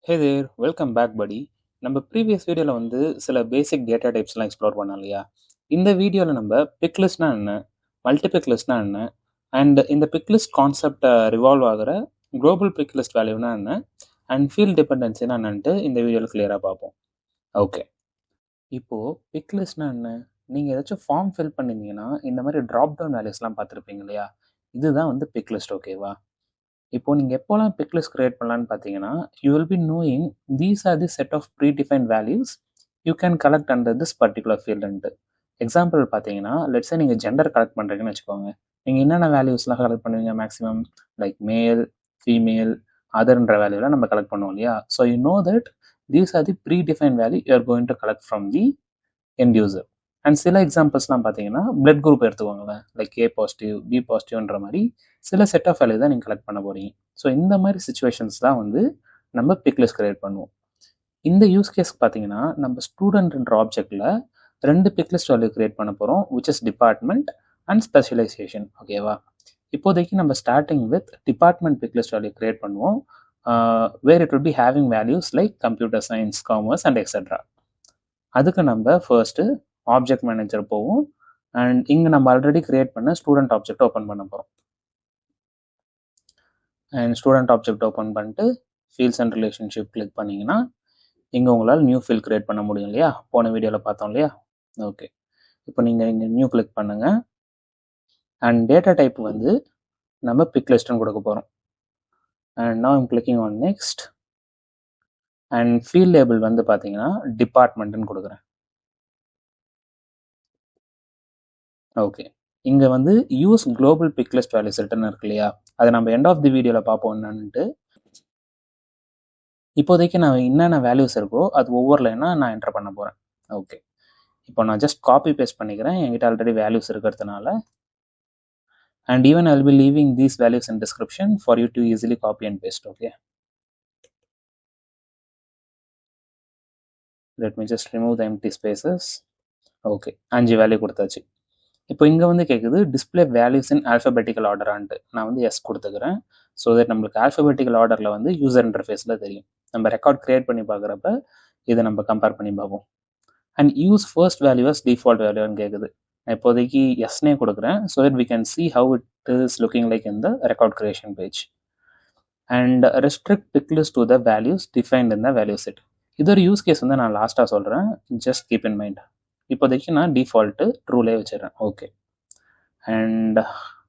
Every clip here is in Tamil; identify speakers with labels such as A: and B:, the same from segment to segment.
A: ஹே தேர் வெல்கம் பேக் படி. நம்ம ப்ரீவியஸ் வீடியோவில் வந்து சில பேசிக் டேட்டா டைப்ஸ்லாம் எக்ஸ்ப்ளோர் பண்ணோம் இல்லையா? இந்த வீடியோவில் நம்ம பிக் லிஸ்ட்னா என்ன, மல்டிபிக் லிஸ்ட்னா என்ன, அண்ட் இந்த பிக் லிஸ்ட் கான்செப்டை ரிவால்வ் ஆகிற குளோபல் பிக் லிஸ்ட் வேல்யூனா என்ன, அண்ட் ஃபீல்ட் டிபெண்டன்சினா என்னன்ட்டு இந்த வீடியோவில் கிளியராக பார்ப்போம். ஓகே, இப்போது பிக் லிஸ்ட்னா என்ன? நீங்கள் ஏதாச்சும் ஃபார்ம் ஃபில் பண்ணியிருந்தீங்கன்னா இந்த மாதிரி ட்ராப் டவுன் வேல்யூஸ்லாம் பார்த்துருப்பீங்க இல்லையா? இதுதான் வந்து பிக் லிஸ்ட். ஓகேவா? இப்போ நீங்கள் எப்போலாம் பிக் லிஸ்ட் கிரியேட் பண்ணலான்னு பார்த்தீங்கன்னா, you will be knowing these are the set of pre define values you can collect under this particular ஃபீல்டுன்ட்டு. எக்ஸாம்பிள் பார்த்தீங்கன்னா, லெட்ஸே நீங்கள் ஜெண்டர் கலெக்ட் பண்ணுறீங்கன்னு வச்சுக்கோங்க. நீங்கள் என்னென்ன வேல்யூஸ்லாம் கலெக்ட் பண்ணுவீங்க மேக்ஸிமம்? லைக் மேல், ஃபீமேல், அதர்ன்ற வேல்யூலாம் நம்ம கலெக்ட் பண்ணுவோம் இல்லையா? So you know that these are the pre define value you are going to collect from the end user. And சில எக்ஸாம்பிள்ஸ்லாம் பார்த்தீங்கன்னா பிளட் குரூப் எடுத்துக்கோங்களேன், லைக் ஏ பாசிட்டிவ், பி பாசிட்டிவ்ன்ற மாதிரி சில செட் ஆஃப் வேல்யூ தான் நீங்கள் கலெக்ட் பண்ண போகிறீங்க. ஸோ இந்த மாதிரி சுச்சுவேஷன்ஸ் தான் வந்து நம்ம பிக் லிஸ்ட் கிரியேட் பண்ணுவோம். இந்த யூஸ் கேஸ்க்கு பார்த்தீங்கன்னா நம்ம ஸ்டூடெண்ட்ன்ற ஆப்ஜெக்டில் 2 பிக் லிஸ்ட் வேல்யூ கிரியேட் பண்ண போகிறோம், which is department and specialization. ஓகேவா? இப்போதைக்கு நம்ம starting with department pick list value create பண்ணுவோம், where it will be having values like computer science, commerce and etcetera. அதுக்கு நம்ம ஃபர்ஸ்ட்டு ஆப்ஜெக்ட் மேனேஜர் போவோம், அண்ட் இங்கே நம்ம ஆல்ரெடி கிரியேட் பண்ண ஸ்டூடெண்ட் ஆப்ஜெக்ட் ஓப்பன் பண்ண போகிறோம். அண்ட் ஸ்டூடெண்ட் ஆப்ஜெக்ட் ஓப்பன் பண்ணிட்டு ஃபீல்ட்ஸ் அண்ட் ரிலேஷன்ஷிப் கிளிக் பண்ணிங்கன்னா இங்கே உங்களால் நியூ ஃபீல்ட் கிரியேட் பண்ண முடியும் இல்லையா? போன வீடியோவில் பார்த்தோம் இல்லையா? ஓகே, இப்போ நீங்கள் இங்கே நியூ கிளிக் பண்ணுங்கள். அண்ட் டேட்டா டைப் வந்து நம்ம பிக் லிஸ்ட்னு கொடுக்க போகிறோம். And now I'm clicking on next. And field label வந்து பார்த்தீங்கன்னா டிபார்ட்மெண்ட்டுன்னு கொடுக்குறேன். ஓகே, இங்கே வந்து use global pick list values return இருக்கு இல்லையா? அதை நம்ம எண்ட் ஆஃப் தி வீடியோவில் பார்ப்போம் என்னன்ட்டு. இப்போதைக்கு நான் என்னென்ன வேல்யூஸ் இருக்கோ அது ஒவ்வொரு லைனாக நான் என்டர் பண்ண போகிறேன். ஓகே, இப்போ நான் ஜஸ்ட் காப்பி பேஸ்ட் பண்ணிக்கிறேன், என்கிட்ட ஆல்ரெடி வேல்யூஸ் இருக்கிறதுனால. And even I'll be leaving these values in description for you to easily copy and paste. Okay, let me just remove the empty spaces. Okay, 5 value கொடுத்தாச்சு. இப்போ இங்கே வந்து கேட்குது டிஸ்பிளே வேல்யூஸ் இன் ஆல்ஃபபெட்டிக்கல் ஆர்டரான்ட்டு. நான் வந்து எஸ் கொடுத்துக்கிறேன். ஸோ தட் நம்மளுக்கு ஆல்ஃபபெட்டிக்கல் ஆர்டரில் வந்து யூசர் இன்டர்ஃபேஸில் தெரியும். நம்ம ரெக்கார்ட் கிரியேட் பண்ணி பார்க்குறப்ப இதை நம்ம கம்பேர் பண்ணி பார்ப்போம். And use first value as default வேல்யூன்னு கேட்குது. நான் இப்போதைக்கு எஸ்னே கொடுக்குறேன், so that we can see how it is looking like in the record creation page. And restrict pick list to the values defined in the value set. இது ஒரு யூஸ் கேஸ் வந்து நான் லாஸ்ட்டாக சொல்கிறேன், ஜஸ்ட் கீப் இன் மைண்ட். இப்போதைக்கு நான் டிஃபால்ட்டு ட்ரூலே வச்சிடறேன். Okay, and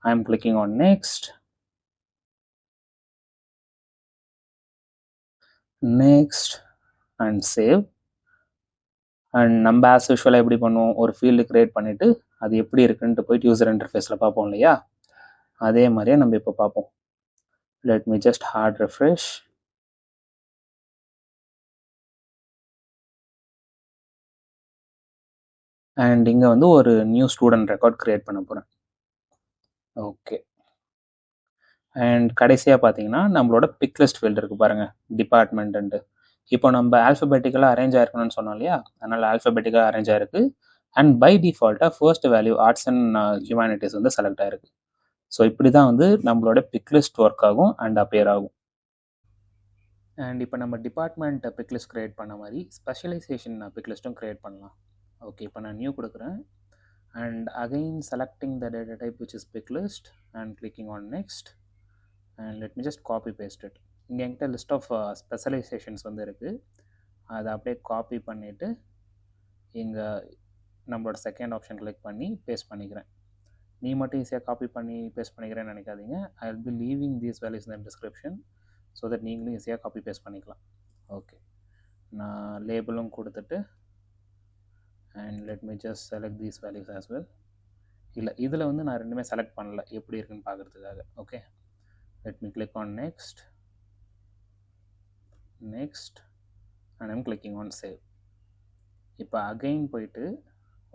A: I am clicking on next. Next and save. And நம்ம ஆஸ் யூஷுவலாக எப்படி பண்ணுவோம், ஒரு ஃபீல்டு கிரியேட் பண்ணிவிட்டு அது எப்படி இருக்குன்ட்டு போயிட்டு யூசர் இன்டர்ஃபேஸில் பார்ப்போம் இல்லையா? அதே மாதிரியே நம்ம இப்போ பார்ப்போம். Let me just hard refresh. And இங்கே வந்து ஒரு நியூ ஸ்டூடெண்ட் ரெக்கார்ட் கிரியேட் பண்ண போகிறேன். ஓகே, அண்ட் கடைசியாக பார்த்தீங்கன்னா நம்மளோட பிக் லிஸ்ட் ஃபீல்டு இருக்குது பாருங்கள், டிபார்ட்மெண்ட்டு. இப்போ நம்ம ஆல்ஃபபெட்டிக்கலாக அரேஞ்ச் ஆயிருக்கணும்னு சொன்னோம் இல்லையா? அதனால் ஆல்ஃபபெட்டிக்கலாக அரேஞ்ச் ஆயிருக்கு. அண்ட் பை டிஃபால்ட்டாக first value arts and humanities வந்து செலக்ட் ஆயிருக்கு. ஸோ இப்படி தான் வந்து நம்மளோட பிக் லிஸ்ட் ஒர்க் ஆகும் அண்ட் அப்பியர் ஆகும். அண்ட் இப்போ நம்ம டிபார்ட்மெண்ட் பிக் லிஸ்ட் கிரியேட் பண்ண மாதிரி ஸ்பெஷலைசேஷன் பிக் லிஸ்ட்டும் கிரியேட் பண்ணலாம். ஓகே, இப்போ நான் நியூ கொடுக்குறேன். And again selecting the data type which is pick list and clicking on next. And let me just copy paste it. இங்கே என்கிட்ட லிஸ்ட் ஆஃப் ஸ்பெஷலைசேஷன்ஸ் வந்து இருக்குது, அதை அப்படியே காப்பி பண்ணிவிட்டு இங்கே நம்மளோட செகண்ட் ஆப்ஷன் கிளிக் பண்ணி பேஸ்ட் பண்ணிக்கிறேன். நீ மட்டும் ஈஸியாக காப்பி பண்ணி பேஸ்ட் பண்ணிக்கிறேன்னு நினைக்காதீங்க. ஐ will B leaving these values in the description so that நீங்களும் ஈஸியாக காப்பி பேஸ்ட் பண்ணிக்கலாம். ஓகே, நான் லேபிளும் கொடுத்துட்டு and let me just select these values as well. இல்லை, இதில் வந்து நான் ரெண்டுமே செலக்ட் பண்ணல, எப்படி இருக்குன்னு பார்க்குறதுக்காக. Okay, let me click on next and I'm clicking on save. இப்போ அகைன் போயிட்டு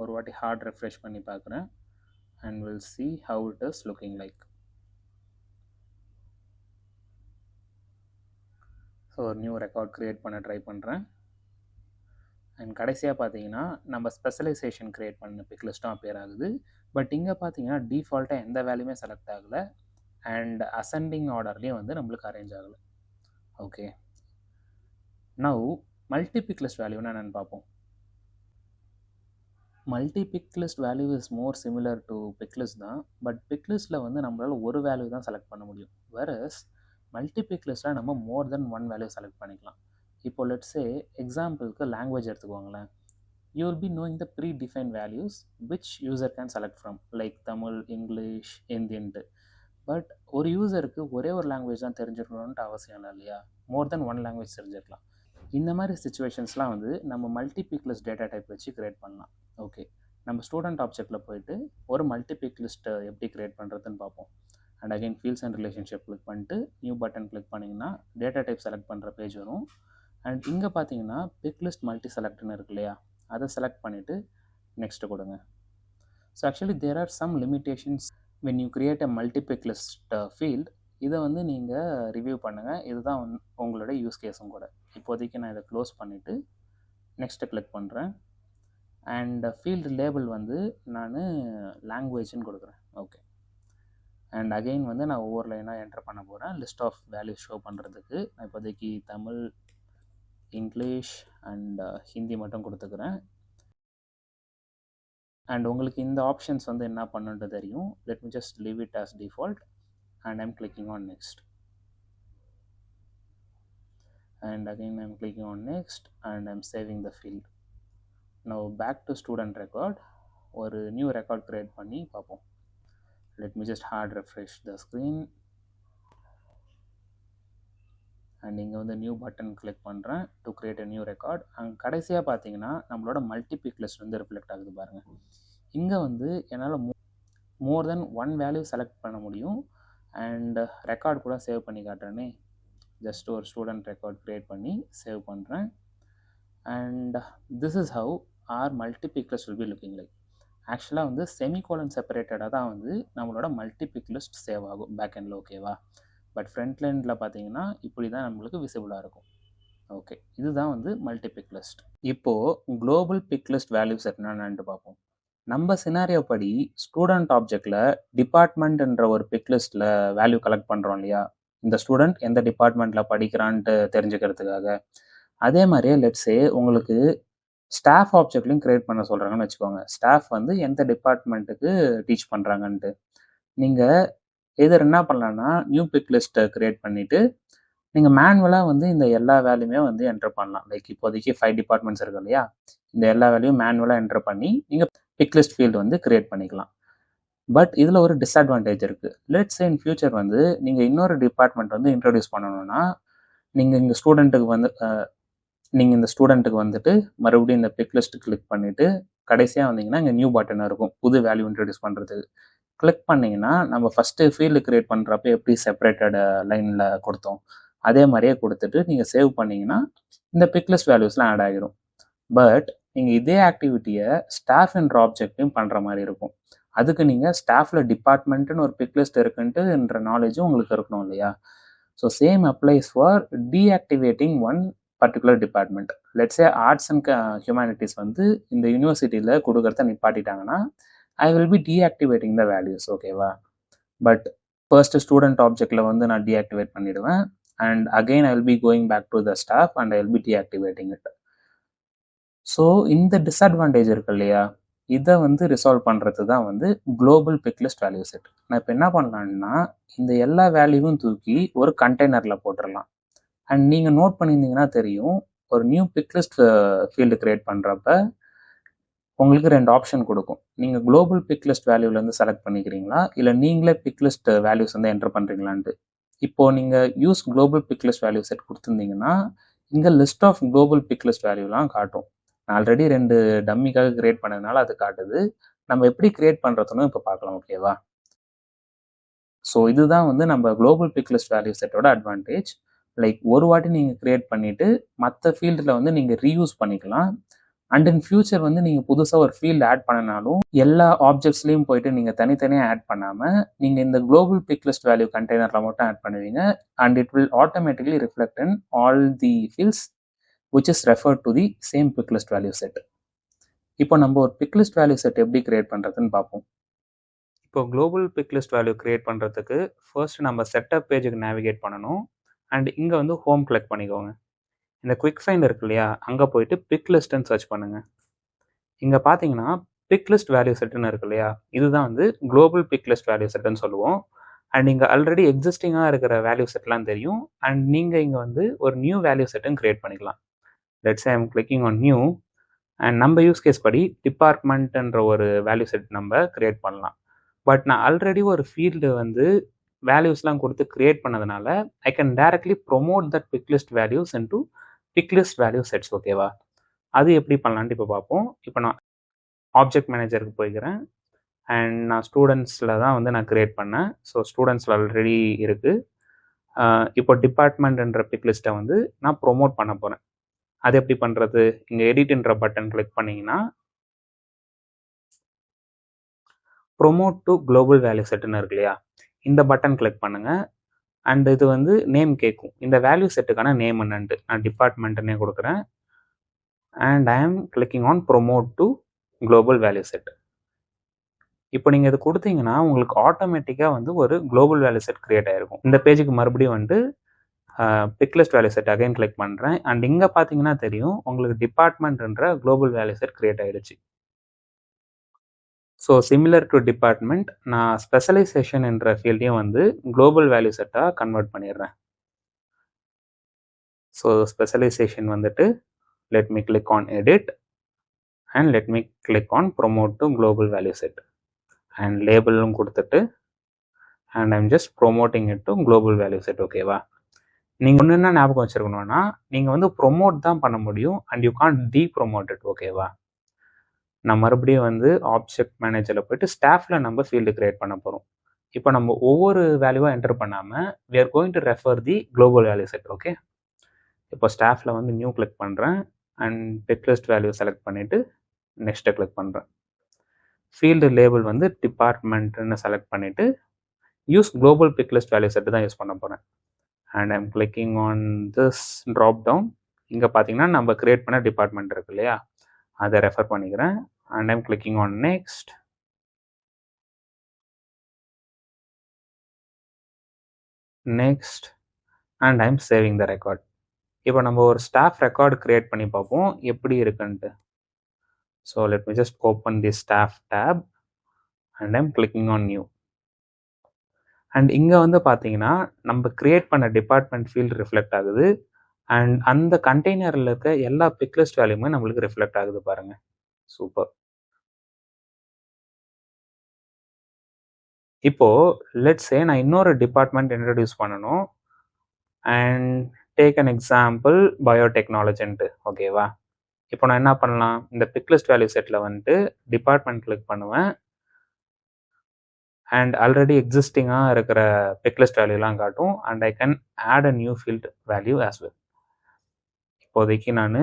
A: ஒரு வாட்டி ஹார்ட் ரெஃப்ரெஷ் பண்ணி பார்க்குறேன் and we'll see how it is looking like. So ஒரு நியூ ரெக்கார்ட் க்ரியேட் பண்ண ட்ரை பண்ணுறேன். அண்ட் கடைசியாக பார்த்தீங்கன்னா நம்ம ஸ்பெஷலைசேஷன் க்ரியேட் பண்ண பிக் லிஸ்ட்டும் அப்பியர் ஆகுது. பட் இங்கே பார்த்தீங்கன்னா டிஃபால்ட்டாக எந்த வேல்யூமே செலக்ட் ஆகலை அண்ட் அசெண்டிங் ஆர்டர்லேயும் வந்து நம்மளுக்கு அரேஞ்ச் ஆகலை. ஓகே, நவ் மல்டி-பிக் லிஸ்ட் வேல்யூனா என்னன்னு பார்ப்போம். Multi pick list value is more similar to pick list தான். பட் பிக் லிஸ்ட்டில் வந்து நம்மளால் ஒரு வேல்யூ தான் செலக்ட் பண்ண முடியும். வேறஸ் மல்டி-பிக் லிஸ்ட்டில் நம்ம மோர் தென் ஒன் வேல்யூ செலக்ட் பண்ணிக்கலாம். இப்போ லெட்ஸே எக்ஸாம்பிளுக்கு லாங்குவேஜ் எடுத்துக்கோங்களேன். You will be knowing the pre-defined values which user can select from, like Tamil, English, Hindi. But ஒரு யூசருக்கு ஒரே ஒரு லாங்குவேஜ் தான் தெரிஞ்சிருக்கணும்ன்ட்டு அவசியம் இல்லை இல்லையா? மோர் தென் ஒன் லாங்குவேஜ் தெரிஞ்சிருக்கலாம். இந்த மாதிரி சுச்சுவேஷன்ஸ்லாம் வந்து நம்ம மல்டி-பிக் லிஸ்ட் டேட்டா டைப் வச்சு கிரியேட் பண்ணலாம். ஓகே, நம்ம ஸ்டூடெண்ட் ஆப்ஜெக்டில் போயிட்டு ஒரு மல்டி-பிக் லிஸ்ட்டை எப்படி கிரியேட் பண்ணுறதுன்னு பார்ப்போம். And again fields and relationship click பண்ணிட்டு நியூ பட்டன் கிளிக் பண்ணிங்கன்னா டேட்டா டைப் செலக்ட் பண்ணுற பேஜ் வரும். அண்ட் இங்கே பார்த்தீங்கன்னா பிக் லிஸ்ட் மல்டி செலக்ட்னு இருக்கு இல்லையா, அதை செலக்ட் பண்ணிவிட்டு நெக்ஸ்ட்டு கொடுங்க. So actually there are some limitations when you create a multi-pick list field. இதை வந்து நீங்கள் ரிவ்யூ பண்ணுங்கள். இதுதான் உங்களோட யூஸ் கேஸும் கூட. இப்போதைக்கு நான் இதை க்ளோஸ் பண்ணிவிட்டு நெக்ஸ்ட்டு கிளிக் பண்ணுறேன். அண்ட் ஃபீல்டு லேபிள் வந்து நான் லாங்குவேஜ்னு கொடுக்குறேன். ஓகே, அண்ட் அகெயின் வந்து நான் ஒவ்வொரு லைனாக என்டர் பண்ண போகிறேன் லிஸ்ட் ஆஃப் வேல்யூஸ் ஷோ பண்ணுறதுக்கு. நான் இப்போதைக்கு தமிழ், இங்கிலீஷ் அண்ட் ஹிந்தி மட்டும் கொடுத்துக்கிறேன். அண்ட் உங்களுக்கு இந்த ஆப்ஷன்ஸ் வந்து என்ன பண்ணுன்ட்டு தெரியும். Let me just leave it as default and I'm clicking on next, and again I'm clicking on next and I'm saving the field. Now back to student record, ஒரு new record create பண்ணி பார்ப்போம். Let me just hard refresh the screen and இங்கே வந்து நியூ பட்டன் கிளிக் பண்ணுறேன் to create a new record. அங்கே கடைசியாக பார்த்தீங்கன்னா நம்மளோட மல்டி-பிக் லிஸ்ட் வந்து ரிஃப்ளெக்ட் ஆகுது பாருங்கள். இங்கே வந்து என்னால் more than one value select பண்ண முடியும். அண்ட் ரெக்கார்ட் கூட சேவ் பண்ணி காட்டுறேனே. ஜஸ்ட் ஒரு ஸ்டூடெண்ட் ரெக்கார்ட் க்ரியேட் பண்ணி சேவ் பண்ணுறேன். And this is how our multi pick list will be looking like. ஆக்சுவலாக வந்து செமிகோலன் செப்பரேட்டடாக தான் வந்து நம்மளோட மல்டி-பிக் லிஸ்ட் சேவ் ஆகும் பேக் எண்டில். ஓகேவா? பட் ஃப்ரண்ட் எண்டில் பார்த்தீங்கன்னா இப்படி தான் நம்மளுக்கு விசிபிளாக இருக்கும். ஓகே, இதுதான் வந்து மல்டி-பிக் லிஸ்ட். இப்போது global pick list value set என்னன்னு பார்ப்போம். நம்ம சினாரியோ படி ஸ்டூடெண்ட் ஆப்ஜெக்டில் டிபார்ட்மெண்ட்ன்ற ஒரு பிக் லிஸ்ட்டில் வேல்யூ கலெக்ட் பண்ணுறோம் இல்லையா, இந்த ஸ்டூடெண்ட் எந்த டிபார்ட்மெண்ட்டில் படிக்கிறான்ட்டு தெரிஞ்சுக்கிறதுக்காக. அதே மாதிரியே லெட்ஸே உங்களுக்கு ஸ்டாஃப் ஆப்ஜெக்ட்லையும் க்ரியேட் பண்ண சொல்கிறாங்கன்னு வச்சுக்கோங்க. ஸ்டாஃப் வந்து எந்த டிபார்ட்மெண்ட்டுக்கு டீச் பண்ணுறாங்கன்ட்டு. நீங்கள் எதிர் என்ன பண்ணலான்னா நியூ பிக் லிஸ்ட்டை க்ரியேட் பண்ணிவிட்டு நீங்கள் மேனுவலாக வந்து இந்த எல்லா வேல்யூமே வந்து என்டர் பண்ணலாம். லைக் இப்போதைக்கு 5 டிபார்ட்மெண்ட்ஸ் இருக்கு இல்லையா, இந்த எல்லா வேல்யூம் மேனுவலாக என்டர் பண்ணி நீங்கள் பிக் லிஸ்ட் ஃபீல்டு வந்து கிரியேட் பண்ணிக்கலாம். பட் இதில் ஒரு டிஸ்அட்வான்டேஜ் இருக்குது. லெட்ஸ் இன் ஃபியூச்சர் வந்து நீங்கள் இன்னொரு டிபார்ட்மெண்ட் வந்து இன்ட்ரடியூஸ் பண்ணணும்னா நீங்கள் இந்த ஸ்டூடெண்ட்டுக்கு வந்துட்டு மறுபடியும் இந்த பிக் லிஸ்ட் கிளிக் பண்ணிவிட்டு கடைசியாக வந்தீங்கன்னா இங்கே நியூ பட்டன் இருக்கும் புது வேல்யூ இன்ட்ரடியூஸ் பண்ணுறதுக்கு. கிளிக் பண்ணிங்கன்னா நம்ம ஃபஸ்ட்டு ஃபீல்டு கிரியேட் பண்ணுறப்ப எப்படி செப்பரேட்டட் லைனில் கொடுத்தோம் அதே மாதிரியே கொடுத்துட்டு நீங்கள் சேவ் பண்ணிங்கன்னா இந்த பிக் லிஸ்ட் வேல்யூஸ்லாம் ஆட் ஆகிடும். பட் நீங்கள் இதே ஆக்டிவிட்டியை ஸ்டாஃப் என்ற ஆப்ஜெக்ட்லையும் பண்ணுற மாதிரி இருக்கும். அதுக்கு நீங்கள் ஸ்டாஃபில் டிபார்ட்மெண்ட்டுன்னு ஒரு பிக் லிஸ்ட் இருக்குன்ட்டுன்ற நாலேஜும் உங்களுக்கு இருக்கணும் இல்லையா. So same applies for deactivating one particular department. Let's say arts and humanities வந்து இந்த யூனிவர்சிட்டியில் கொடுக்குறத நிப்பாட்டிட்டாங்கன்னா I will be deactivating the values. ஓகேவா? பட் ஃபர்ஸ்ட் ஸ்டூடெண்ட் ஆப்ஜெக்டில் வந்து நான் டீஆக்டிவேட் பண்ணிவிடுவேன். And again I will be going back to the staff and I will be deactivating it. So இந்த டிஸ்அட்வான்டேஜ் இருக்கு இல்லையா, இதை வந்து ரிசால்வ் பண்ணுறது தான் வந்து global pick list value set. நான் இப்போ என்ன பண்ணலான்னா இந்த எல்லா வேல்யூவும் தூக்கி ஒரு கண்டெய்னரில் போட்டுடலாம். அண்ட் நீங்கள் நோட் பண்ணியிருந்தீங்கன்னா தெரியும், ஒரு new pick list field create பண்ணுறப்ப உங்களுக்கு 2 ஆப்ஷன் கொடுக்கும். நீங்கள் குளோபல் பிக் லிஸ்ட் வேல்யூலேருந்து செலக்ட் பண்ணிக்கிறீங்களா இல்லை நீங்களே பிக் லிஸ்ட் வேல்யூஸ் வந்து என்டர் பண்ணுறீங்களான்ட்டு. இப்போது நீங்கள் use global pick list value set கொடுத்துருந்தீங்கன்னா இங்கே list of global pick list வேல்யூலாம் காட்டும். நான் ஆல்ரெடி 2 டம்மிக்காக கிரியேட் பண்ணதுனால அது காட்டுது. நம்ம எப்படி கிரியேட் பண்ணுறதுன்னு இப்போ பார்க்கலாம். ஓகேவா? ஸோ இதுதான் வந்து நம்ம குளோபல் பிக் லிஸ்ட் வேல்யூ செட்டோட அட்வான்டேஜ். லைக் ஒரு வாட்டி நீங்கள் கிரியேட் பண்ணிவிட்டு மற்ற ஃபீல்டில் வந்து நீங்கள் ரீயூஸ் பண்ணிக்கலாம். அண்ட் இன் ஃபியூச்சர் வந்து நீங்கள் புதுசாக ஒரு ஃபீல்டு ஆட் பண்ணினாலும் எல்லா ஆப்ஜெக்ட்ஸ்லையும் போயிட்டு நீங்கள் தனித்தனியாக ஆட் பண்ணாமல் நீங்கள் இந்த குளோபல் பிக் லிஸ்ட் வேல்யூ கண்டெய்னரில் மட்டும் ஆட் பண்ணுவீங்க. And it will automatically reflect in all the fields which is referred to the same pick list value set. இப்போ நம்ம ஒரு பிக் லிஸ்ட் வேல்யூ செட் எப்படி கிரியேட் பண்ணுறதுன்னு பார்ப்போம். இப்போ global pick list value create பண்ணுறதுக்கு ஃபர்ஸ்ட் நம்ம செட்டப் பேஜுக்கு நேவிகேட் பண்ணணும். அண்ட் இங்கே வந்து ஹோம் கிளிக் பண்ணிக்கோங்க. இந்த குவிக் ஃபைண்ட் இருக்கு இல்லையா, அங்கே போயிட்டு பிக் லிஸ்ட்டுன்னு சர்ச் பண்ணுங்கள். இங்கே பார்த்தீங்கன்னா பிக் லிஸ்ட் வேல்யூ செட்டுன்னு இருக்கு இல்லையா, இதுதான் வந்து குளோபல் பிக் லிஸ்ட் வேல்யூ செட்டுன்னு சொல்லுவோம். அண்ட் இங்கே ஆல்ரெடி எக்ஸிஸ்டிங்காக இருக்கிற வேல்யூ செட்லாம் தெரியும். அண்ட் நீங்கள் இங்கே வந்து ஒரு நியூ வேல்யூ செட்டும் கிரியேட் பண்ணிக்கலாம். Let's I am clicking on new. And நம்ம யூஸ் கேஸ் படி டிபார்ட்மெண்ட்ன்ற ஒரு வேல்யூ செட் நம்ம கிரியேட் பண்ணலாம். பட் நான் ஆல்ரெடி ஒரு ஃபீல்டு வந்து வேல்யூஸ்லாம் கொடுத்து கிரியேட் பண்ணதுனால I can directly promote that pick list values into pick list value sets. ஓகேவா, அது எப்படி பண்ணலான்ட்டு இப்போ பார்ப்போம். இப்போ நான் ஆப்ஜெக்ட் மேனேஜருக்கு போய்க்கிறேன். அண்ட் நான் ஸ்டூடெண்ட்ஸில் தான் வந்து நான் கிரியேட் பண்ணேன். ஸோ ஸ்டூடெண்ட்ஸில் ஆல்ரெடி இருக்குது. இப்போ டிபார்ட்மெண்ட்ன்ற பிக் லிஸ்ட்டை வந்து நான் ப்ரொமோட் பண்ண போகிறேன். அது எப்படி பண்ணுறது? இங்கே எடிட்ன்ற பட்டன் கிளிக் பண்ணிங்கன்னா ப்ரொமோட் டு குளோபல் வேல்யூ செட்டுன்னு இருக்கு இல்லையா, இந்த பட்டன் கிளிக் பண்ணுங்கள். அண்ட் இது வந்து நேம் கேட்கும். இந்த வேல்யூ செட்டுக்கான நேம் என்னன்ட்டு நான் டிபார்ட்மெண்ட்டுன்னே கொடுக்குறேன். அண்ட் ஐ ஆம் clicking on promote to global value set. இப்போ நீங்கள் இது கொடுத்தீங்கன்னா உங்களுக்கு ஆட்டோமேட்டிக்காக வந்து ஒரு குளோபல் வேல்யூ செட் கிரியேட் ஆகிருக்கும். இந்த பேஜுக்கு மறுபடியும் வந்து pick list value set again click பண்ணுறேன். அண்ட் இங்கே பார்த்தீங்கன்னா தெரியும் உங்களுக்கு டிபார்ட்மெண்ட்ன்ற குளோபல் வேல்யூ செட் கிரியேட் ஆகிடுச்சு. ஸோ சிமிலர் டு டிபார்ட்மெண்ட், நான் ஸ்பெஷலைசேஷன் என்ற ஃபீல்டையும் வந்து குளோபல் வேல்யூ செட்டாக கன்வெர்ட் பண்ணிடுறேன். ஸோ ஸ்பெஷலைசேஷன் வந்துட்டு let me click on edit and let me click on promote to global value set and label கொடுத்துட்டு and I'm just promoting it to global value set. ஓகேவா, நீங்கள் ஒன்று என்ன ஞாபகம் வச்சுருக்கணும்னா நீங்கள் வந்து ப்ரொமோட் தான் பண்ண முடியும் அண்ட் யூ கான்ட் டீப்ரொமோட் இட். ஓகேவா, நான் மறுபடியும் வந்து ஆப்ஜெக்ட் மேனேஜரில் போய்ட்டு ஸ்டாஃபில் நம்ம ஃபீல்டு கிரியேட் பண்ண போகிறோம். இப்போ நம்ம ஒவ்வொரு வேல்யூவாக என்டர் பண்ணாமல் we are going to refer the global value set. Okay, இப்போ ஸ்டாஃபில் வந்து நியூ கிளிக் பண்ணுறேன் and pick list value select பண்ணிவிட்டு நெக்ஸ்ட்டை கிளிக் பண்ணுறேன். ஃபீல்டு லேபிள் வந்து டிபார்ட்மெண்ட்னு செலக்ட் பண்ணிவிட்டு use global pick list value set தான் யூஸ் பண்ண போகிறேன். And I'm clicking on this drop down. இங்கே பார்த்தீங்கன்னா நம்ம கிரியேட் பண்ண டிபார்ட்மெண்ட் இருக்கு இல்லையா, அதை ரெஃபர் பண்ணிக்கிறேன். And I'm clicking on next. And I'm saving the record. இப்போ நம்ம ஒரு ஸ்டாஃப் ரெக்கார்டு கிரியேட் பண்ணி பார்ப்போம் எப்படி இருக்குன்ட்டு. So let me just open the staff tab and I'm clicking on new. And இங்கே வந்து பார்த்தீங்கன்னா நம்ம கிரியேட் பண்ண டிபார்ட்மெண்ட் ஃபீல்டு ரிஃப்ளெக்ட் ஆகுது அண்ட் அந்த கண்டெய்னரில் இருக்க எல்லா பிக் லிஸ்ட் வேல்யூமே நம்மளுக்கு ரிஃப்ளெக்ட் ஆகுது பாருங்கள். சூப்பர். இப்போது லெட்ஸே நான் இன்னொரு டிபார்ட்மெண்ட் இன்ட்ரடியூஸ் பண்ணணும் அண்ட் டேக் அன் எக்ஸாம்பிள் பயோடெக்னாலஜின்ட்டு. ஓகேவா, இப்போ நான் என்ன பண்ணலாம், இந்த பிக் லிஸ்ட் வேல்யூ செட்டில் வந்துட்டு டிபார்ட்மெண்ட் கிளிக் பண்ணுவேன் அண்ட் ஆல்ரெடி எக்ஸிஸ்டிங்காக இருக்கிற பிக் லிஸ்ட் வேல்யூலாம் காட்டும் and I can add a new field value as well. இப்போதைக்கு நான்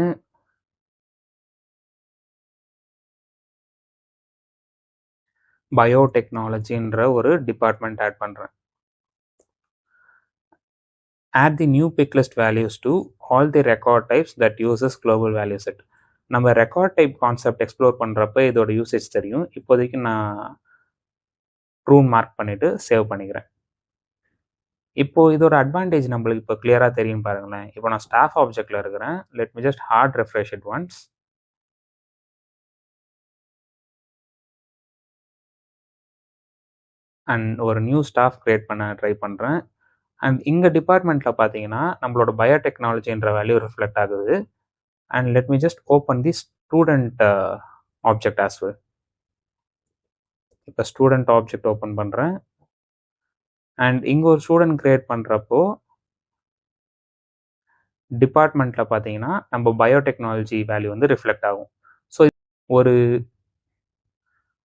A: பயோடெக்னாலஜின்ற ஒரு டிபார்ட்மெண்ட் ஆட் பண்ணுறேன். add the new pick list values to all the record types that uses global value set. நம்ம ரெக்கார்ட் டைப் கான்செப்ட் எக்ஸ்ப்ளோர் பண்ணுறப்ப இதோட யூசேஜ் தெரியும். இப்போதைக்கு நான் ட்ரூன் மார்க் பண்ணிவிட்டு சேவ் பண்ணிக்கிறேன். இப்போது இதோட அட்வான்டேஜ் நம்மளுக்கு இப்போ கிளியராக தெரியும் பாருங்களேன். இப்போ நான் ஸ்டாஃப் ஆப்ஜெக்டில் இருக்கிறேன். Let me just hard refresh it once. And ஒரு நியூ ஸ்டாஃப் கிரியேட் பண்ண ட்ரை பண்ணுறேன். அண்ட் இங்கே டிபார்ட்மெண்ட்டில் பார்த்தீங்கன்னா நம்மளோட பயோடெக்னாலஜின்ற வேல்யூ ரிஃப்ளெக்ட் ஆகுது. And let me just open the student object as well. இப்போ ஸ்டூடெண்ட் ஆப்ஜெக்ட் ஓப்பன் பண்ணுறேன் அண்ட் இங்கே ஒரு ஸ்டூடெண்ட் கிரியேட் பண்ணுறப்போ டிபார்ட்மெண்ட்டில் பார்த்தீங்கன்னா நம்ம பயோடெக்னாலஜி வேல்யூ வந்து ரிஃப்ளெக்ட் ஆகும். ஸோ ஒரு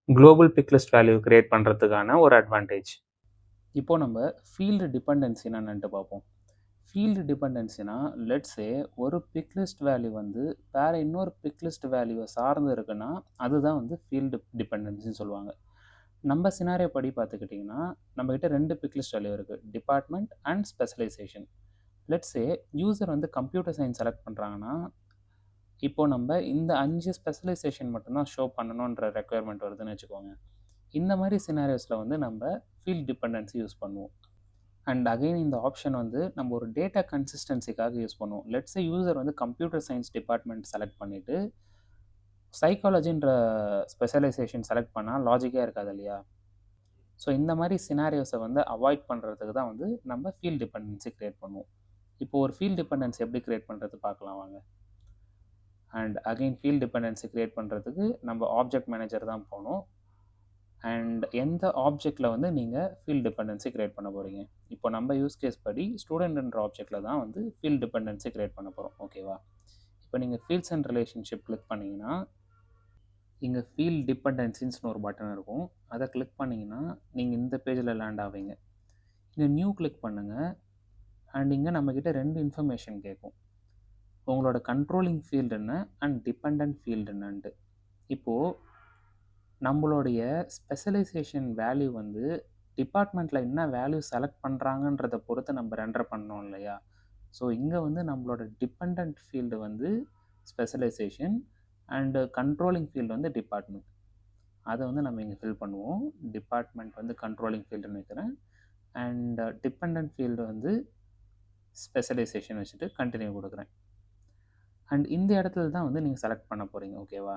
A: global pick list value create பண்ணுறதுக்கான ஒரு அட்வான்டேஜ். இப்போது நம்ம ஃபீல்டு டிபெண்டன்சி என்னன்ட்டு பார்ப்போம். ஃபீல்டு டிபெண்டன்சினா லெட்ஸே ஒரு பிக் லிஸ்ட் வேல்யூ வந்து வேறு இன்னொரு பிக் லிஸ்ட் வேல்யூவை சார்ந்து இருக்குன்னா அதுதான் வந்து ஃபீல்டு டிபெண்டன்சின்னு சொல்லுவாங்க. நம்ம சினாரியோ படி பார்த்துக்கிட்டிங்கன்னா நம்மக்கிட்ட 2 பிக் லிஸ்ட் வேல்யூ இருக்குது, department and specialization. Let's say user வந்து கம்ப்யூட்டர் சயின்ஸ் செலக்ட் பண்ணுறாங்கன்னா இப்போது நம்ம இந்த 5 ஸ்பெஷலைசேஷன் மட்டும்தான் ஷோ பண்ணணுன்ற ரெக்குயர்மெண்ட் வருதுன்னு வச்சுக்கோங்க. இந்த மாதிரி சினாரியோஸில் வந்து நம்ம ஃபீல்ட் டிபெண்டன்சி யூஸ் பண்ணுவோம். அண்ட் அகைன் இந்த ஆப்ஷன் வந்து நம்ம ஒரு டேட்டா கன்சிஸ்டன்சிக்காக யூஸ் பண்ணுவோம். லெட்ஸ் யூசர் வந்து கம்ப்யூட்டர் சயின்ஸ் டிபார்ட்மெண்ட் செலக்ட் பண்ணிவிட்டு சைக்காலஜின்ற ஸ்பெஷலைசேஷன் செலக்ட் பண்ணால் லாஜிக்காக இருக்காது இல்லையா? ஸோ இந்த மாதிரி சினாரியோஸை வந்து அவாய்ட் பண்ணுறதுக்கு தான் வந்து நம்ம ஃபீல்ட் டிபெண்டன்சி க்ரியேட் பண்ணுவோம். இப்போ ஒரு ஃபீல்ட் டிபெண்டன்சி எப்படி க்ரியேட் பண்ணுறது பார்க்கலாம் வாங்க. And again field dependency create பண்ணுறதுக்கு நம்ம ஆப்ஜெக்ட் மேனேஜர் தான் போகணும். அண்ட் எந்த ஆப்ஜெக்டில் வந்து நீங்கள் ஃபீல்ட் டிபெண்டன்சி க்ரியேட் பண்ண போகிறீங்க. இப்போ நம்ம யூஸ் கேஸ் படி ஸ்டூடெண்ட்ன்ற ஆப்ஜெக்டில் தான் வந்து ஃபீல்ட் டிபெண்டன்சி க்ரியேட் பண்ண போகிறோம். ஓகேவா? இப்போ நீங்கள் ஃபீல்ட்ஸ் அண்ட் ரிலேஷன்ஷிப் கிளிக் பண்ணிங்கன்னா இங்கே ஃபீல்ட் டிபெண்டன்சின்னு ஒரு பட்டன் இருக்கும். அதை கிளிக் பண்ணிங்கன்னா நீங்கள் இந்த பேஜில் லேண்ட் ஆவீங்க. இங்கே நியூ கிளிக் பண்ணுங்கள். அண்ட் இங்கே நம்மக்கிட்ட 2 இன்ஃபர்மேஷன் கேட்கும். உங்களோட கண்ட்ரோலிங் ஃபீல்டு என்ன அண்ட் டிபெண்ட் ஃபீல்டு என்னன்ட்டு. இப்போது நம்மளுடைய ஸ்பெஷலைசேஷன் வேல்யூ வந்து டிபார்ட்மெண்ட்டில் என்ன வேல்யூ செலக்ட் பண்ணுறாங்கன்றதை பொறுத்து நம்ம ரெண்டர் பண்ணோம் இல்லையா? ஸோ இங்கே வந்து நம்மளோட டிபெண்ட் ஃபீல்டு வந்து ஸ்பெஷலைசேஷன் அண்டு கண்ட்ரோலிங் ஃபீல்டு வந்து டிபார்ட்மெண்ட். அதை வந்து நம்ம இங்கே ஃபில் பண்ணுவோம். டிபார்ட்மெண்ட் வந்து கண்ட்ரோலிங் ஃபீல்டுன்னு வைக்கிறேன். அண்ட் டிபெண்ட் ஃபீல்டு வந்து ஸ்பெஷலைசேஷன் வச்சுட்டு கண்டினியூ கொடுக்குறேன். அண்ட் இந்த இடத்துல தான் வந்து நீங்கள் செலக்ட் பண்ண போகிறீங்க. ஓகேவா?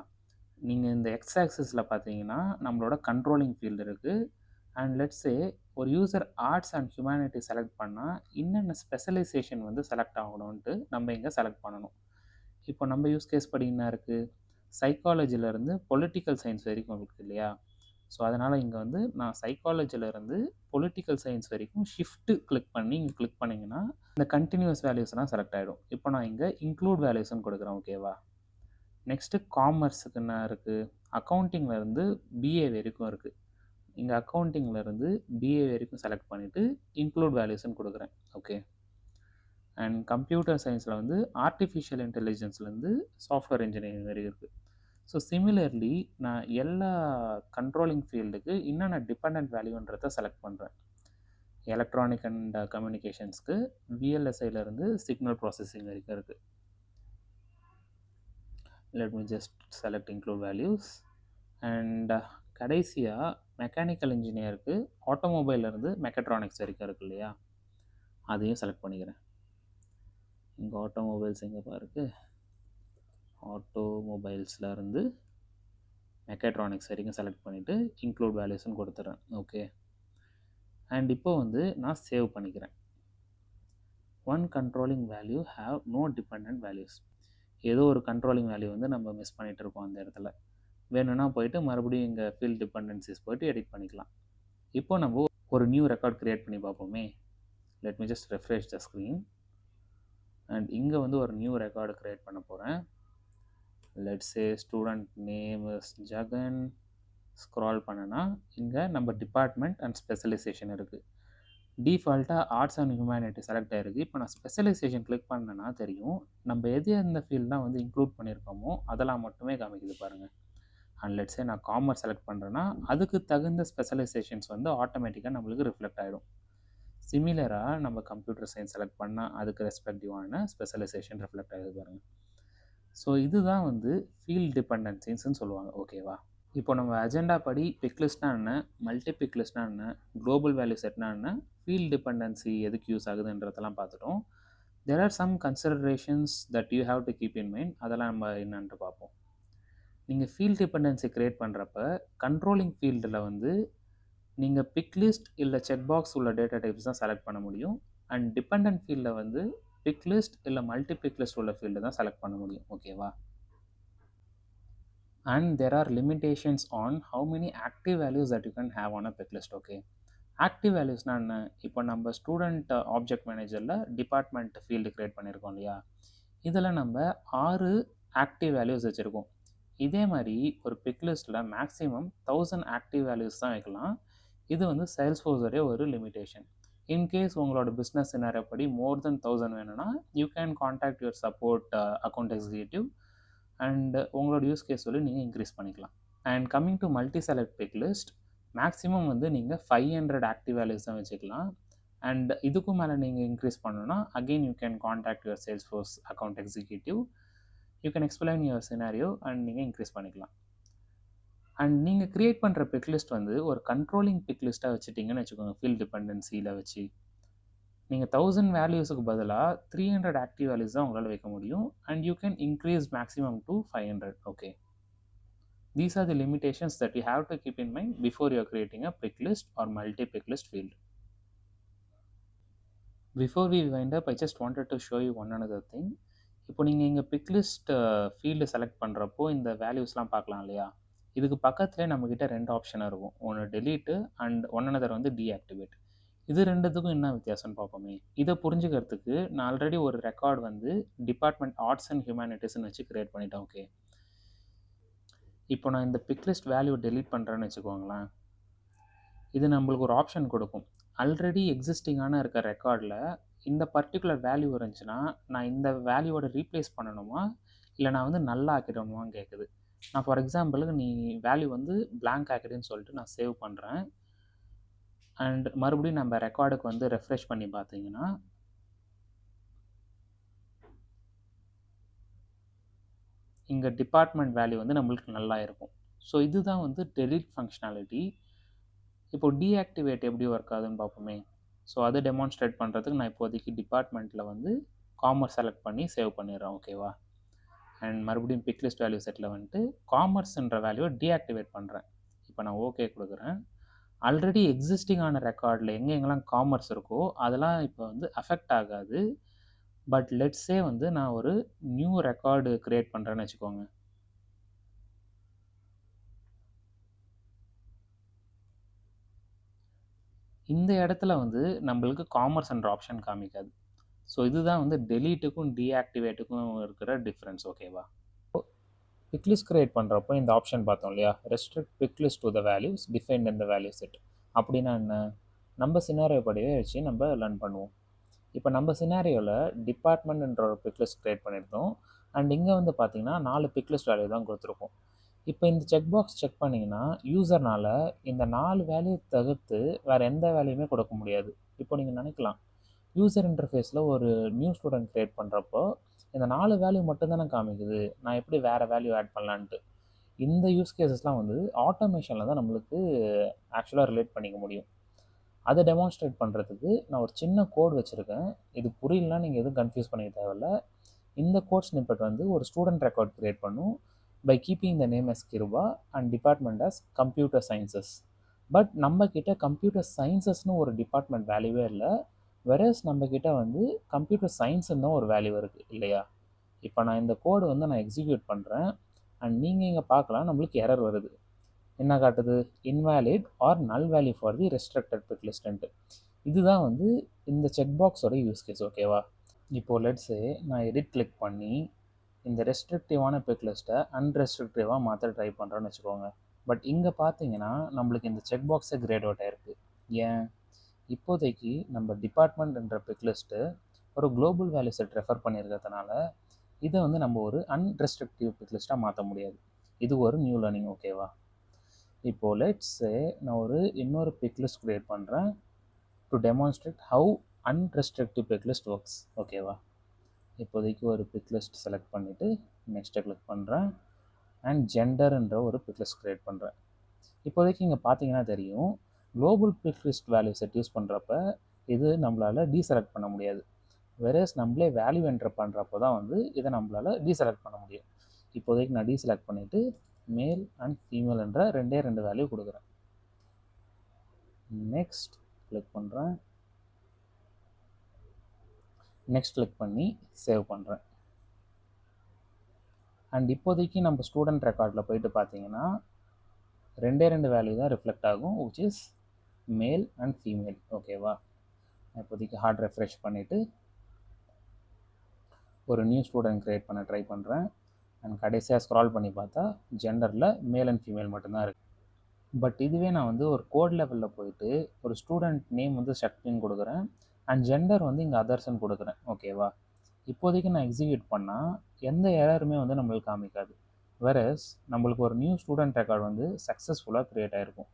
A: நீங்கள் இந்த எக்ஸ் ஆக்சிஸில் பார்த்தீங்கன்னா நம்மளோட கண்ட்ரோலிங் ஃபீல்டு இருக்குது. அண்ட் லெட்ஸே ஒரு user arts and humanity select பண்ணால் என்னென்ன ஸ்பெஷலைசேஷன் வந்து செலக்ட் ஆகணும்ன்ட்டு நம்ம இங்கே செலக்ட் பண்ணணும். இப்போ நம்ம யூஸ் கேஸ் படி என்ன இருக்குது, சைக்காலஜிலேருந்து பொலிட்டிக்கல் சயின்ஸ் வரைக்கும் இருக்குது இல்லையா? ஸோ அதனால் இங்கே வந்து நான் சைக்காலஜிலேருந்து பொலிட்டிக்கல் சயின்ஸ் வரைக்கும் ஷிஃப்ட்டு கிளிக் பண்ணி இங்கே கிளிக் பண்ணிங்கன்னா இந்த கண்டினியூஸ் வேல்யூஸ்லாம் செலக்ட் ஆகிடும். இப்போ நான் இங்கே இன்க்ளூட் வேல்யூஸ்ன்னு கொடுக்குறேன். ஓகேவா? நெக்ஸ்ட்டு காமர்ஸுக்கு என்ன இருக்குது, அக்கௌண்டிங்லேருந்து பிஏ வரைக்கும் இருக்குது. இங்கே அக்கௌண்டிங்லேருந்து பிஏ வரைக்கும் செலக்ட் பண்ணிவிட்டு இன்க்ளூட் வேல்யூஸ்ன்னு கொடுக்குறேன். ஓகே. அண்ட் கம்ப்யூட்டர் சயின்ஸில் வந்து ஆர்டிஃபிஷியல் இன்டெலிஜென்ஸ்லேருந்து சாஃப்ட்வேர் இன்ஜினியரிங் வரைக்கும் இருக்குது. ஸோ சிமிலர்லி நான் எல்லா கண்ட்ரோலிங் ஃபீல்டுக்கு என்னென்ன டிபெண்ட் வேல்யூன்றதை செலக்ட் பண்ணுறேன். எலக்ட்ரானிக் அண்ட் கம்யூனிகேஷன்ஸ்க்கு விஎல்எஸ்ஐலேருந்து சிக்னல் ப்ராசஸிங் வரைக்கும் இருக்குது. let me just select include values and கடைசியாக மெக்கானிக்கல் இன்ஜினியருக்கு ஆட்டோமொபைல்லேருந்து மெக்கட்ரானிக்ஸ் வரைக்கும் இருக்கு இல்லையா, அதையும் செலக்ட் பண்ணிக்கிறேன். இங்கே ஆட்டோமொபைல்ஸ் எங்கேப்பா இருக்குது, ஆட்டோமொபைல்ஸ்லேருந்து மெக்கட்ரானிக்ஸ் வரைக்கும் செலக்ட் பண்ணிவிட்டு இன்க்ளூட் வேல்யூஸ்ன்னு கொடுத்துட்றேன். ஓகே. அண்ட் இப்போ வந்து நான் சேவ் பண்ணிக்கிறேன். One controlling value have no depend values. ஏதோ ஒரு கண்ட்ரோலிங் வேல்யூ வந்து நம்ம மிஸ் பண்ணிகிட்டு இருக்கோம் அந்த இடத்துல. வேணும்னா போயிட்டு மறுபடியும் இங்கே ஃபீல்ட் டிபெண்டன்சிஸ் போய்ட்டு எடிட் பண்ணிக்கலாம். இப்போ நம்ம ஒரு நியூ ரெக்கார்ட் க்ரியேட் பண்ணி பார்ப்போமே. Let me just refresh the screen. And இங்கே வந்து ஒரு நியூ ரெக்கார்டு க்ரியேட் பண்ண போகிறேன். Let's say student name is Jagan. Scroll பண்ணனா இங்கே நம்ம டிபார்ட்மெண்ட் அண்ட் ஸ்பெஷலைசேஷன் இருக்குது. டிஃபால்ட்டாக ஆர்ட்ஸ் அண்ட் ஹியூமனிட்டி செலக்ட் ஆகிருக்கு. இப்போ நான் ஸ்பெஷலைசேஷன் கிளிக் பண்ணேன்னா தெரியும் நம்ம எது எந்த ஃபீல்டெலாம் வந்து இன்க்ளூட் பண்ணியிருக்கோமோ அதெல்லாம் மட்டுமே காமிக்குது பாருங்கள். அண்ட் லெட்ஸே நான் காமர்ஸ் செலக்ட் பண்ணுறேன்னா அதுக்கு தகுந்த ஸ்பெஷலைசேஷன்ஸ் வந்து ஆட்டோமேட்டிக்காக நம்மளுக்கு ரிஃப்ளெக்ட் ஆகிடும். சிமிலராக நம்ம கம்ப்யூட்டர் சயின்ஸ் செலக்ட் பண்ணால் அதுக்கு ரெஸ்பெக்டிவான ஸ்பெஷலைசேஷன் ரிஃப்ளெக்ட் ஆகுது பாருங்கள். ஸோ இதுதான் வந்து ஃபீல்ட் டிபெண்டன்சின்னு சொல்லுவாங்க. ஓகேவா? இப்போ நம்ம அஜெண்டா படி பிக் லிஸ்ட்னா என்ன, மல்டி பிக் லிஸ்ட்னா என்ன, குளோபல் வேல்யூ செட்னா என்ன, ஃபீல்ட் டிபெண்டன்சி எதுக்கு யூஸ் ஆகுதுன்றதெல்லாம் பார்த்துட்டோம். There are some considerations that you have to keep in mind. அதெல்லாம் நம்ம என்னன்ட்டு பார்ப்போம். நீங்கள் ஃபீல்ட் டிபெண்டன்சி க்ரியேட் பண்ணுறப்ப கண்ட்ரோலிங் ஃபீல்டில் வந்து நீங்கள் பிக் லிஸ்ட் இல்லை செக் பாக்ஸ் உள்ள டேட்டா டைப்ஸ் தான் செலக்ட் பண்ண முடியும். அண்ட் டிபெண்ட் ஃபீல்டில் வந்து பிக் லிஸ்ட் இல்லை மல்டி பிக் லிஸ்ட் உள்ள ஃபீல்டு தான் செலக்ட் பண்ண முடியும். ஓகேவா? And there are limitations on how many active values that you can have on a pick list. Okay, active values na enna, இப்போ நம்ம ஸ்டூடெண்ட் ஆப்ஜெக்ட் மேனேஜரில் டிபார்ட்மெண்ட் ஃபீல்டு க்ரியேட் பண்ணியிருக்கோம் இல்லையா, இதில் நம்ம 6 ஆக்டிவ் வேல்யூஸ் வச்சுருக்கோம். இதே மாதிரி ஒரு பிக் லிஸ்ட்டில் மேக்ஸிமம் 1000 ஆக்டிவ் வேல்யூஸ் தான் வைக்கலாம். இது வந்து சேல்ஸ்ஃபோர்ஸோடைய ஒரு லிமிடேஷன். இன்கேஸ் உங்களோட பிஸ்னஸ் சினாரியோப்படி மோர் தென் 1000 வேணும்னா you can contact your support account executive and உங்களோட யூஸ் கேஸ் சொல்லி நீங்கள் இன்க்ரீஸ் பண்ணிக்கலாம். And coming to multi select pick list, maximum வந்து நீங்கள் 500 ஆக்டிவ் வேல்யூஸ் தான் வச்சுக்கலாம். அண்ட் இதுக்கும் மேலே நீங்கள் இன்க்ரீஸ் பண்ணணும்னா again you can contact your Salesforce account executive, you can explain your scenario and நீங்கள் இன்க்ரீஸ் பண்ணிக்கலாம். அண்ட் நீங்கள் க்ரியேட் பண்ணுற பிக் லிஸ்ட் வந்து ஒரு கண்ட்ரோலிங் பிக் லிஸ்ட்டாக வச்சுட்டிங்கன்னு வச்சுக்கோங்க, ஃபீல்ட் டிபெண்டன்சியில் வச்சு. நீங்கள் 1000 வேல்யூஸுக்கு பதிலாக 300 ஆக்டிவ் வேல்யூஸ் தான் உங்களால் வைக்க முடியும். And you can increase maximum to 500. Okay, these are the limitations that you have to keep in mind before you are creating a pick list or multi-pick list field. Before we wind up, I just wanted to show you one another thing. இப்போ நீங்கள் இங்கே பிக் லிஸ்ட் ஃபீல்டு செலக்ட் பண்ணுறப்போ இந்த வேல்யூஸ்லாம் பார்க்கலாம் இல்லையா? இதுக்கு பக்கத்துலேயே நம்மக்கிட்ட 2 ஆப்ஷன் இருக்கும். ஒன்று டெலீட்டு அண்ட் ஒன் another வந்து டீஆக்டிவேட். இது ரெண்டுத்துக்கும் என்ன வித்தியாசம்னு பார்ப்போமே. இதை புரிஞ்சுக்கிறதுக்கு நான் ஆல்ரெடி ஒரு ரெக்கார்ட் வந்து டிபார்ட்மெண்ட் ஆர்ட்ஸ் அண்ட் ஹியூமனிட்டிஸ்ன்னு வச்சு க்ரியேட் பண்ணிட்டேன். ஓகே, இப்போ நான் இந்த பிக் லிஸ்ட் வேல்யூ டெலீட் பண்ணுறேன்னு வச்சுக்கோங்களேன். இது நம்மளுக்கு ஒரு ஆப்ஷன் கொடுக்கும். ஆல்ரெடி எக்ஸிஸ்டிங்கான இருக்க ரெக்கார்டில் இந்த பர்டிகுலர் வேல்யூ இருந்துச்சுன்னா நான் இந்த வேல்யூவோட ரீப்ளேஸ் பண்ணணுமா இல்லை நான் வந்து நல்லா ஆக்கிடணுமான்னு கேட்குது. நான் ஃபார் எக்ஸாம்பிளுக்கு நீ வேல்யூ வந்து blank ஆக்கிடுன்னு சொல்லிட்டு நான் சேவ் பண்ணுறேன். அண்ட் மறுபடியும் நம்ம ரெக்கார்டுக்கு வந்து ரெஃப்ரெஷ் பண்ணி பார்த்தீங்கன்னா இங்கே டிபார்ட்மெண்ட் வேல்யூ வந்து நம்மளுக்கு நல்லா இருக்கும். ஸோ இதுதான் வந்து டெலீட் ஃபங்க்ஷனாலிட்டி. இப்போ டீஆக்டிவேட் எப்படி ஒர்க் ஆகுதுன்னு பார்ப்போமே. ஸோ அதை டெமான்ஸ்ட்ரேட் பண்ணுறதுக்கு நான் இப்போதைக்கு டிபார்ட்மெண்ட்டில் வந்து காமர்ஸ் செலக்ட் பண்ணி சேவ் பண்ணிடுறேன். ஓகேவா? அண்ட் மறுபடியும் பிக் லிஸ்ட் வேல்யூ செட்டில் வந்துட்டு காமர்ஸ்ன்ற வேல்யூவை டீஆக்டிவேட் பண்ணுறேன். இப்போ நான் ஓகே கொடுக்குறேன். ஆல்ரெடி எக்ஸிஸ்டிங்கான ரெக்கார்டில் எங்கெங்கெல்லாம் காமர்ஸ் இருக்கோ அதெல்லாம் இப்போ வந்து அஃபெக்ட் ஆகாது. பட் லெட்ஸே வந்து நான் ஒரு நியூ ரெக்கார்டு க்ரியேட் பண்ணுறேன்னு வச்சுக்கோங்க. இந்த இடத்துல வந்து நம்மளுக்கு காமர்ஸ்ன்ற ஆப்ஷன் காமிக்காது. ஸோ இதுதான் வந்து டெலீட்டுக்கும் டீஆக்டிவேட்டுக்கும் இருக்கிற டிஃப்ரென்ஸ். ஓகேவா? பிக் லிஸ்ட் கிரியேட் பண்ணுறப்போ இந்த ஆப்ஷன் பார்த்தோம் இல்லையா, restrict pick list to the values defined in the value set. அப்படின்னா என்ன? நம்ம சினாரியோ படியே வச்சு நம்ம லேர்ன் பண்ணுவோம். இப்போ நம்ம சினாரியோவில் டிபார்ட்மெண்ட்ன்ற ஒரு பிக் லிஸ்ட் கிரியேட் பண்ணியிருந்தோம். அண்ட் இங்கே வந்து பார்த்தீங்கன்னா 4 பிக் லிஸ்ட் வேல்யூ தான் கொடுத்துருக்கோம். இப்போ இந்த செக் பாக்ஸ் செக் பண்ணிங்கன்னா யூசர்னால் இந்த 4 வேல்யூ தவிர்த்து வேறு எந்த வேல்யூமே கொடுக்க முடியாது. இப்போ நீங்கள் நினைக்கலாம், யூசர் இன்டர்ஃபேஸில் ஒரு நியூ ஸ்டூடெண்ட் க்ரியேட் பண்ணுறப்போ இந்த 4 வேல்யூ மட்டும்தானே காமிக்குது, நான் எப்படி வேறு வேல்யூ ஆட் பண்ணலான்ட்டு. இந்த யூஸ் கேசஸ்லாம் வந்து ஆட்டோமேஷனில் தான் நம்மளுக்கு ஆக்சுவலாக ரிலேட் பண்ணிக்க முடியும். அதை டெமான்ஸ்ட்ரேட் பண்ணுறதுக்கு நான் ஒரு சின்ன கோட் வச்சுருக்கேன். இது புரியலனா நீங்கள் எதுவும் கன்ஃபியூஸ் பண்ணிக்க தேவையில்ல. இந்த கோட் ஸ்னிப்பெட் வந்து ஒரு ஸ்டூடெண்ட் ரெக்கார்ட் க்ரியேட் பண்ணும் by keeping the name as Kripa and department as computer sciences. But நம்மக்கிட்ட கம்ப்யூட்டர் சயின்சஸ்னு ஒரு டிபார்ட்மெண்ட் வேல்யூவே இல்லை. வெரஸ் நம்மக்கிட்ட வந்து கம்ப்யூட்டர் சயின்ஸுன்னு தான் ஒரு வேல்யூ இருக்குது இல்லையா? இப்போ நான் இந்த கோடு வந்து நான் எக்ஸிக்யூட் பண்ணுறேன். அண்ட் நீங்கள் இங்கே பார்க்கலாம், நம்மளுக்கு எரர் வருது. என்ன காட்டுது? Invalid or null value for the restricted pick லிஸ்ட்ன்ட்டு. இதுதான் வந்து இந்த செக் பாக்ஸோட யூஸ் கேஸ். ஓகேவா? இப்போது லெட்ஸே நான் எடிட் கிளிக் பண்ணி இந்த ரெஸ்ட்ரிக்டிவான பிக் லிஸ்ட்டை அன்ரெஸ்ட்ரிக்டிவாக மாற்ற ட்ரை பண்ணுறேன்னு வச்சுக்கோங்க. பட் இங்கே பார்த்தீங்கன்னா நம்மளுக்கு இந்த செக் பாக்ஸே கிரேட் அவுட் ஆகிருக்கு. ஏன்? இப்போதைக்கு நம்ம டிபார்ட்மெண்ட்ன்ற பிக் லிஸ்ட்டு ஒரு குளோபல் வேல்யூ செட் ரெஃபர் பண்ணியிருக்கிறதுனால இதை வந்து நம்ம ஒரு அன்ரெஸ்ட்ரிக்டிவ் பிக் லிஸ்ட்டாக மாற்ற முடியாது. இது ஒரு நியூ லேர்னிங். ஓகேவா? இப்போது லெட்ஸே நான் ஒரு இன்னொரு பிக் லிஸ்ட் க்ரியேட் பண்ணுறேன் to demonstrate how unrestrictive pick list works. ஓகேவா? இப்போதைக்கு ஒரு பிக் லிஸ்ட் செலக்ட் பண்ணிவிட்டு நெக்ஸ்ட்டை கிளிக் பண்ணுறேன் அண்ட் ஜெண்டர்ன்ற ஒரு பிக் லிஸ்ட் க்ரியேட் பண்ணுறேன். இப்போதைக்கு இங்கே பார்த்தீங்கன்னா தெரியும், global pick list value set use பண்ணுறப்ப இது நம்மளால் டீசெலக்ட் பண்ண முடியாது. வெரஸ் நம்மளே வேல்யூ என்டர் பண்ணுறப்போ தான் வந்து இதை நம்மளால் டீசெலக்ட் பண்ண முடியும். இப்போதைக்கு நான் டீசெலக்ட் பண்ணிவிட்டு மேல் அண்ட் ஃபீமேல் என்ற 2 வேல்யூ கொடுக்குறேன். நெக்ஸ்ட் கிளிக் பண்ணுறேன். நெக்ஸ்ட் கிளிக் பண்ணி சேவ் பண்ணுறேன். அண்ட் இப்போதைக்கு நம்ம ஸ்டூடெண்ட் ரெக்கார்டில் போயிட்டு பார்த்தீங்கன்னா 2 வேல்யூ தான் ரிஃப்ளெக்ட் ஆகும், which is male and female. ஓகேவா? இப்போதைக்கு ஹார்ட் ரெஃப்ரெஷ் பண்ணிவிட்டு ஒரு நியூ ஸ்டூடெண்ட் க்ரியேட் பண்ண ட்ரை பண்ணுறேன். அண்ட் கடைசியாக ஸ்க்ரால் பண்ணி பார்த்தா ஜெண்டரில் மேல் அண்ட் ஃபீமேல் மட்டும்தான் இருக்குது. பட் இதுவே நான் வந்து ஒரு கோட் லெவலில் போயிட்டு ஒரு ஸ்டூடெண்ட் நேம் வந்து சக்தின்னு கொடுக்குறேன் அண்ட் ஜெண்டர் வந்து இங்கே அதர்ஸ்ன்னு கொடுக்குறேன். ஓகேவா? இப்போதைக்கு நான் எக்ஸிக்யூட் பண்ணால் எந்த எரருமே வந்து நம்மளுக்கு காமிக்காது. வெரஸ் நம்மளுக்கு ஒரு நியூ ஸ்டூடெண்ட் ரெக்கார்டு வந்து சக்ஸஸ்ஃபுல்லாக க்ரியேட் ஆகிருக்கும்.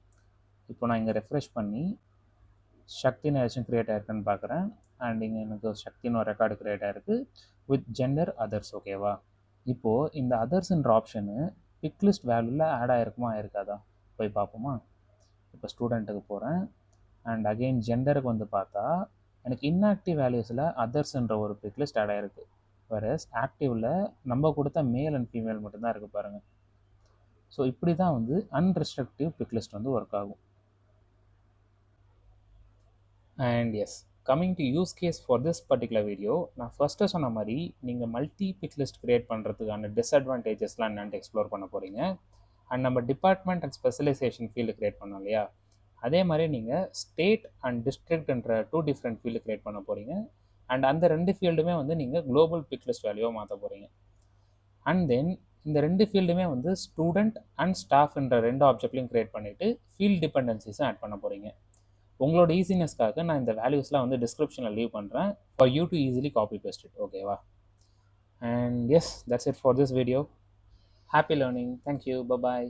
A: இப்போ நான் இங்கே ரெஃப்ரெஷ் பண்ணி சக்தின்னு ஏதாச்சும் க்ரியேட் ஆகிருக்குன்னு பார்க்குறேன். அண்ட் இங்கே எனக்கு சக்தின்னு ஒரு ரெக்கார்டு க்ரியேட் ஆகிருக்கு வித் ஜெண்டர் அதர்ஸ். ஓகேவா? இப்போது இந்த அதர்ஸ்ன்ற ஆப்ஷனு பிக் லிஸ்ட் வேல்யூவில் ஆட் ஆகிருக்குமா ஆயிருக்காதா போய் பார்ப்போமா? இப்போ ஸ்டூடெண்ட்டுக்கு போகிறேன் அண்ட் அகெயின் ஜெண்டருக்கு வந்து பார்த்தா எனக்கு இன்ஆக்டிவ் வேல்யூஸில் அதர்ஸ்ன்ற ஒரு பிக் லிஸ்ட் ஆட் ஆகிருக்கு. வேறஸ் ஆக்டிவில் நம்ம கொடுத்த மேல் அண்ட் ஃபீமேல் மட்டும்தான் இருக்குது பாருங்கள். ஸோ இப்படி தான் வந்து அன்ரெஸ்ட்ரிக்டிவ் பிக் லிஸ்ட் வந்து ஒர்க் ஆகும். And yes, coming to use case for this particular video, நான் ஃபஸ்ட்டு சொன்ன மாதிரி நீங்கள் மல்டி பிக் லிஸ்ட் க்ரியேட் பண்ணுறதுக்கான டிஸ்அட்வான்டேஜஸ்லாம் என்னென்னு எக்ஸ்ப்ளோர் பண்ண போகிறீங்க. அண்ட் நம்ம department and specialization field create பண்ணோம் இல்லையா, அதே மாதிரி நீங்கள் ஸ்டேட் அண்ட் டிஸ்ட்ரிக்ட்ன்ற 2 டிஃப்ரெண்ட் ஃபீல்டு க்ரியேட் பண்ண போகிறீங்க. அண்ட் அந்த 2 ஃபீல்டுமே வந்து நீங்கள் குளோபல் பிக் லிஸ்ட் வேல்யூவாக மாற்ற போகிறீங்க. அண்ட் தென் இந்த 2 ஃபீல்டுமே வந்து ஸ்டூடெண்ட் அண்ட் ஸ்டாஃப்ன்ற 2 ஆப்ஜெக்ட்லையும் க்ரியேட் பண்ணிவிட்டு ஃபீல்ட் டிபெண்டன்சிஸும் ஆட் பண்ண போகிறீங்க. உங்களோட ஈஸினஸ்க்காக நான் இந்த வேல்யூஸ்லாம் வந்து டிஸ்கிரிப்ஷனில் லீவ் பண்ணுறேன் for you to easily copy paste it. ஓகேவா? And yes, that's it for this video. Happy learning. Thank you. Bye bye.